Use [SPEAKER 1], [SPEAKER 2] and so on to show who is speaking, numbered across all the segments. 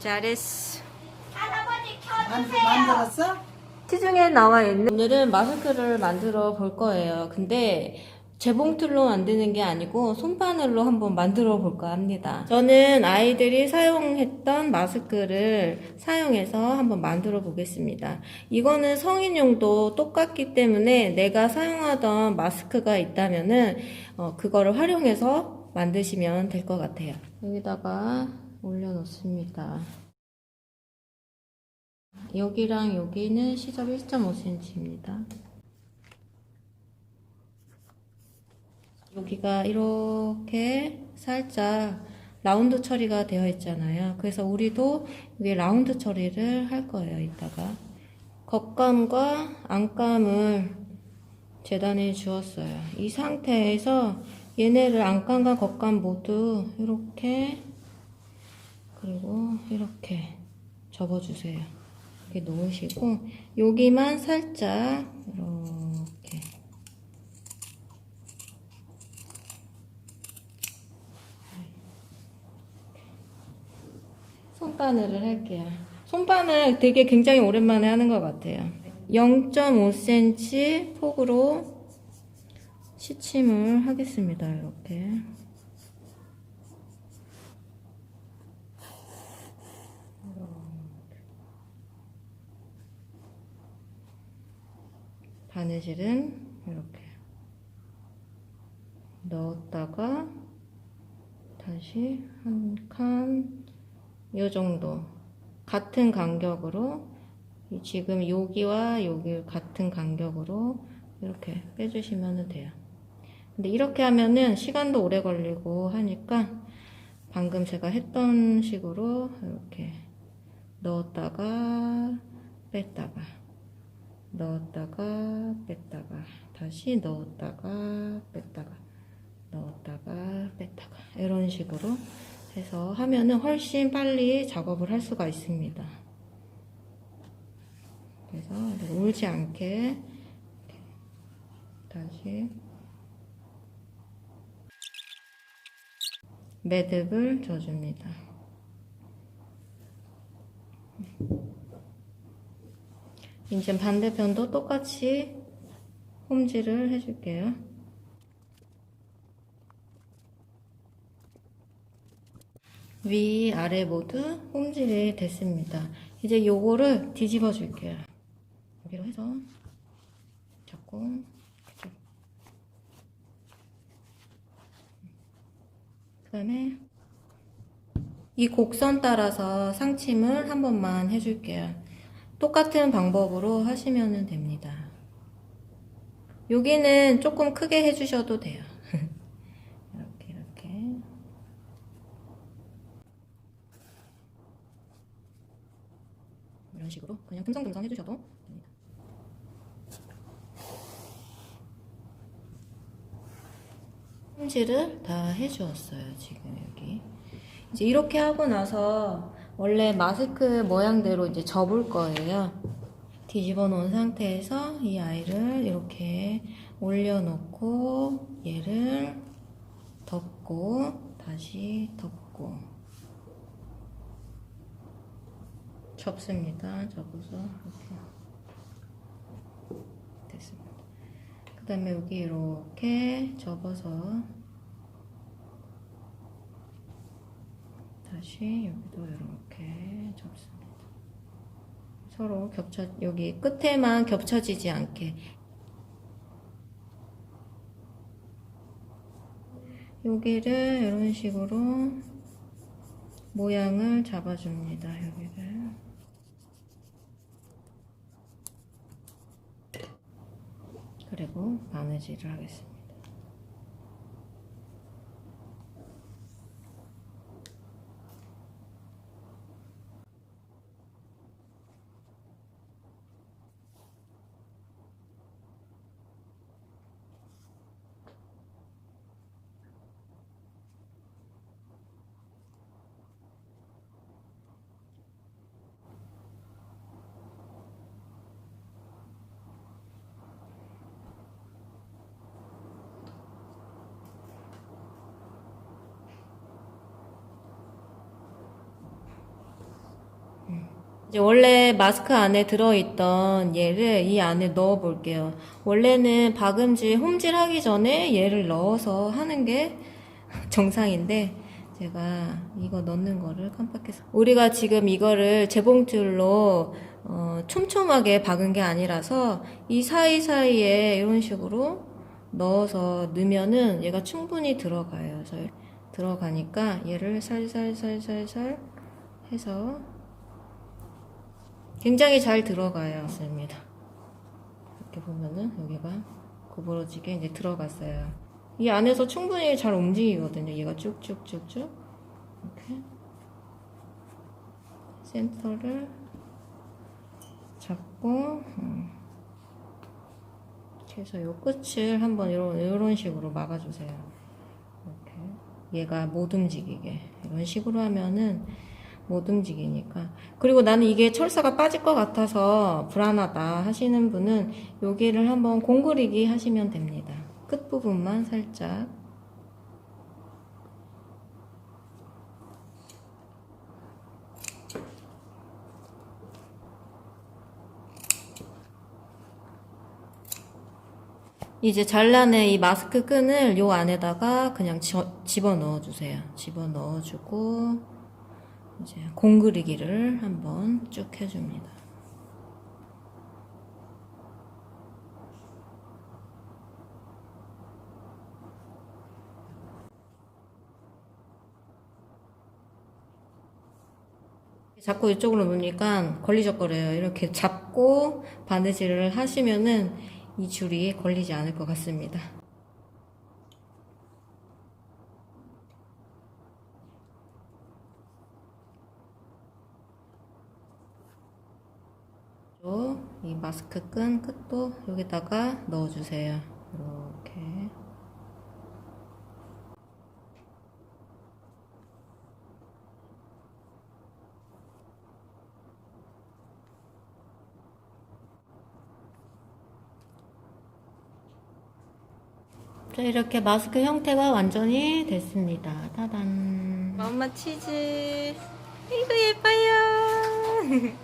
[SPEAKER 1] 잘했어.
[SPEAKER 2] 만들었어?
[SPEAKER 1] 시중에 나와 있는 오늘은 마스크를 만들어 볼 거예요. 근데 재봉틀로 만드는 게 아니고 손바늘로 한번 만들어 볼까 합니다. 저는 아이들이 사용했던 마스크를 사용해서 한번 만들어 보겠습니다. 이거는 성인용도 똑같기 때문에 내가 사용하던 마스크가 있다면은 그거를 활용해서 만드시면 될 것 같아요. 여기다가 올려놓습니다. 여기랑 여기는 시접 1.5cm입니다. 여기가 이렇게 살짝 라운드 처리가 되어 있잖아요. 그래서 우리도 여기 라운드 처리를 할 거예요, 이따가. 겉감과 안감을 재단해 주었어요. 이 상태에서 얘네를 안감과 겉감 모두 이렇게 그리고 이렇게 접어주세요. 이렇게 놓으시고 여기만 살짝 이렇게 손바늘을 할게요. 손바늘 되게 굉장히 오랜만에 하는 것 같아요. 0.5cm 폭으로 시침을 하겠습니다. 이렇게. 바느질은 이렇게 넣었다가 다시 한 칸 이 정도 같은 간격으로 지금 여기와 여기 같은 간격으로 이렇게 빼주시면 돼요. 근데 이렇게 하면은 시간도 오래 걸리고 하니까 방금 제가 했던 식으로 이렇게 넣었다가 뺐다가 넣었다가 뺐다가 다시 넣었다가 뺐다가 넣었다가 뺐다가 이런 식으로 해서 하면은 훨씬 빨리 작업을 할 수가 있습니다. 그래서 울지 않게 다시 매듭을 줘줍니다. 이제 반대편도 똑같이 홈질을 해줄게요. 위, 아래 모두 홈질이 됐습니다. 이제 요거를 뒤집어 줄게요. 여기로 해서 잡고 그 다음에 이 곡선 따라서 상침을 한 번만 해줄게요. 똑같은 방법으로 하시면 됩니다. 여기는 조금 크게 해주셔도 돼요. 이렇게 이런 식으로 그냥 듬성듬성 해주셔도 됩니다. 홈질을 다 해주었어요. 지금 여기 이제 이렇게 하고 나서 원래 마스크 모양대로 이제 접을 거예요. 뒤집어 놓은 상태에서 이 아이를 이렇게 올려놓고 얘를 덮고 다시 덮고 접습니다. 접어서 이렇게 됐습니다. 그 다음에 여기 이렇게 접어서 다시 여기도 이렇게 접습니다. 서로 여기 끝에만 겹쳐지지 않게 여기를 이런 식으로 모양을 잡아줍니다. 여기를 그리고 바느질을 하겠습니다. 이제 원래 마스크 안에 들어있던 얘를 이 안에 넣어 볼게요. 원래는 박음질, 홈질 하기 전에 얘를 넣어서 하는 게 정상인데 제가 이거 넣는 거를 깜빡했어요. 우리가 지금 이거를 재봉틀로 촘촘하게 박은 게 아니라서 이 사이사이에 이런 식으로 넣어서 넣으면은 얘가 충분히 들어가요. 들어가니까 얘를 살살살살살 해서 굉장히 잘 들어가요. 이렇게 보면은 여기가 구부러지게 이제 들어갔어요. 이 안에서 충분히 잘 움직이거든요. 얘가 쭉쭉쭉쭉 이렇게 센터를 잡고 이렇게 해서 요 끝을 한번 이런 식으로 막아주세요. 이렇게 얘가 못 움직이게 이런 식으로 하면은 못 움직이니까. 그리고 나는 이게 철사가 빠질 것 같아서 불안하다 하시는 분은 여기를 한번 공그리기 하시면 됩니다. 끝부분만 살짝. 이제 잘라낸 이 마스크 끈을 요 안에다가 그냥 집어 넣어주세요. 집어 넣어주고 이제 공그리기를 한번 쭉 해줍니다. 자꾸 이쪽으로 놓으니까 걸리적거려요. 이렇게 잡고 바느질을 하시면은 이 줄이 걸리지 않을 것 같습니다. 이 마스크 끈 끝도 여기다가 넣어주세요. 이렇게. 자, 이렇게 마스크 형태가 완전히 됐습니다. 따단. 엄마 치즈. 이거 예뻐요.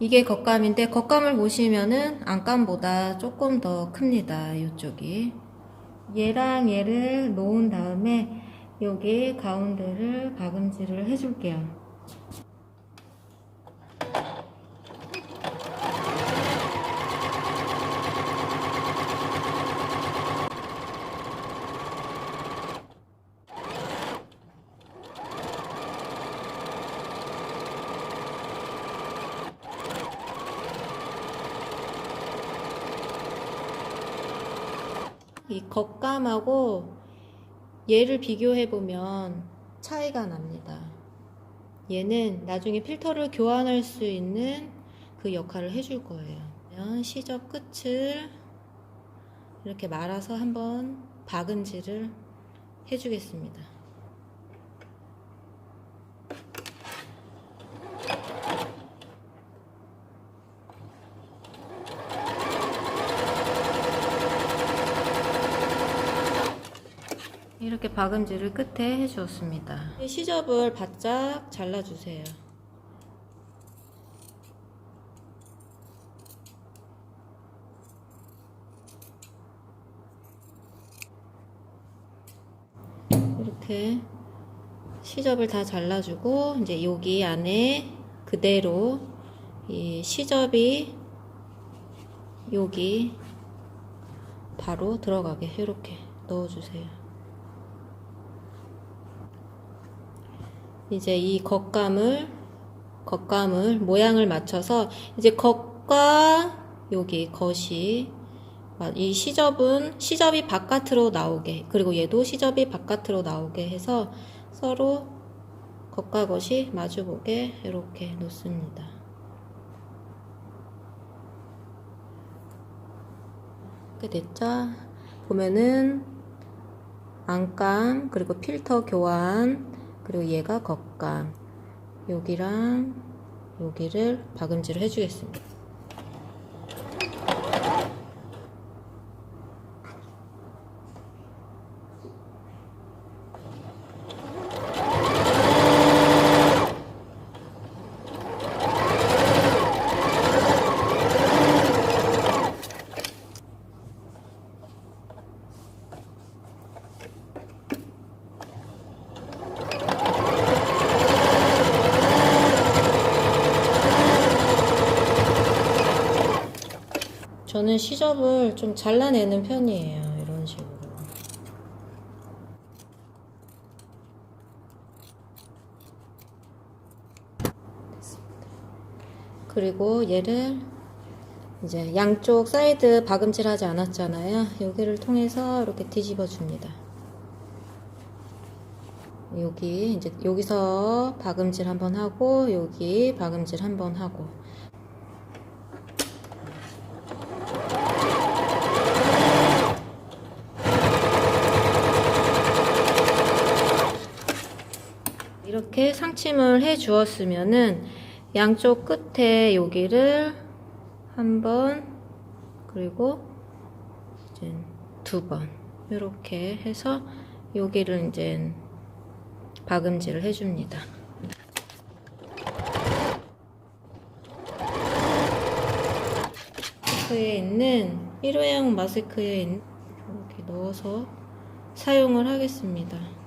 [SPEAKER 1] 이게 겉감인데 겉감을 보시면은 안감보다 조금 더 큽니다. 이쪽이. 얘랑 얘를 놓은 다음에 여기 가운데를 박음질을 해줄게요. 이 겉감하고 얘를 비교해보면 차이가 납니다. 얘는 나중에 필터를 교환할 수 있는 그 역할을 해줄 거예요. 시접 끝을 이렇게 말아서 한번 박음질을 해주겠습니다. 이렇게 박음질을 끝에 해주었습니다. 시접을 바짝 잘라주세요. 이렇게 시접을 다 잘라주고 이제 여기 안에 그대로 이 시접이 여기 바로 들어가게 이렇게 넣어주세요. 이제 이 겉감을 모양을 맞춰서 이제 겉과 여기 겉이 이 시접이 바깥으로 나오게, 그리고 얘도 시접이 바깥으로 나오게 해서 서로 겉과 겉이 마주보게 이렇게 놓습니다. 이렇게 됐죠? 보면은 안감, 그리고 필터 교환, 그리고 얘가 겉감. 여기랑 여기를 박음질을 해주겠습니다. 저는 시접을 좀 잘라내는 편이에요. 이런 식으로. 됐습니다. 그리고 얘를 이제 양쪽 사이드 박음질 하지 않았잖아요. 여기를 통해서 이렇게 뒤집어 줍니다. 여기 이제 여기서 박음질 한번 하고 여기 박음질 한번 하고. 이렇게 상침을 해 주었으면은 양쪽 끝에 여기를 한 번, 그리고 이제 두 번 이렇게 해서 여기를 이제 박음질을 해줍니다. 마스크에 있는 일회용 마스크에 이렇게 넣어서 사용을 하겠습니다.